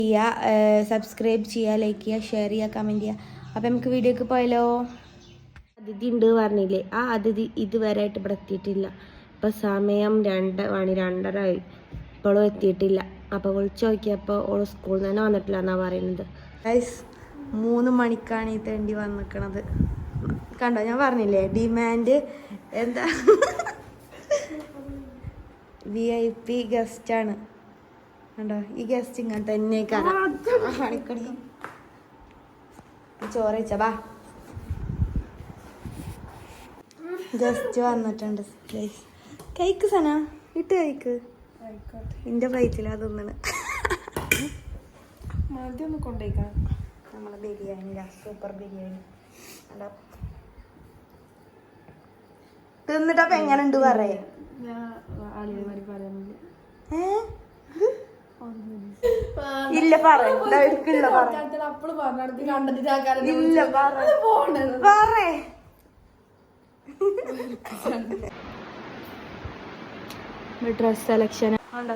ചെയ്യുക, സബ്സ്ക്രൈബ് ചെയ്യുക, ലൈക്ക് ചെയ്യുക, ഷെയർ ചെയ്യുക, കമൻറ്റ് ചെയ്യുക. അപ്പം നമുക്ക് വീഡിയോക്ക് പോയാലോ. അതിഥി ഉണ്ട് പറഞ്ഞില്ലേ, ആ അതിഥി ഇതുവരെ ആയിട്ട് ഇവിടെ എത്തിയിട്ടില്ല. ഇപ്പം സമയം 2:02 ആയി, ഇപ്പോഴും എത്തിയിട്ടില്ല. അപ്പോൾ വിളിച്ചു നോക്കിയപ്പോൾ ഓൾ സ്കൂളിൽ തന്നെ വന്നിട്ടില്ല എന്നാണ് പറയുന്നത്. 3 മണിക്കാണ് ഈ തേണ്ടി വന്നിക്കണത്. കണ്ടോ, ഞാൻ പറഞ്ഞില്ലേ ഡിമാൻഡ് എന്താ, VIP ഗസ്റ്റാണ്. കണ്ടോ, ഈ ഗസ്റ്റ് ഇങ്ങനെ തന്നെ കാണിക്കണി. ചോറ് വെച്ച ബാ, ഗസ്റ്റ് വന്നിട്ടുണ്ട്. കഴിക്ക് സന, ഇട്ട് കഴിക്ക്. എന്റെ പ്ലേറ്റിലാ തിന്നണ്. കൊണ്ടുപോയിക്കണം നമ്മളെ ബിരിയാണി, സൂപ്പർ ബിരിയാണി. തിന്നിട്ടപ്പ എങ്ങനെ ഉണ്ട് പറയേ. ഇല്ല പറയേ, ഡ്രസ് സെലക്ഷൻ ഉണ്ടോ?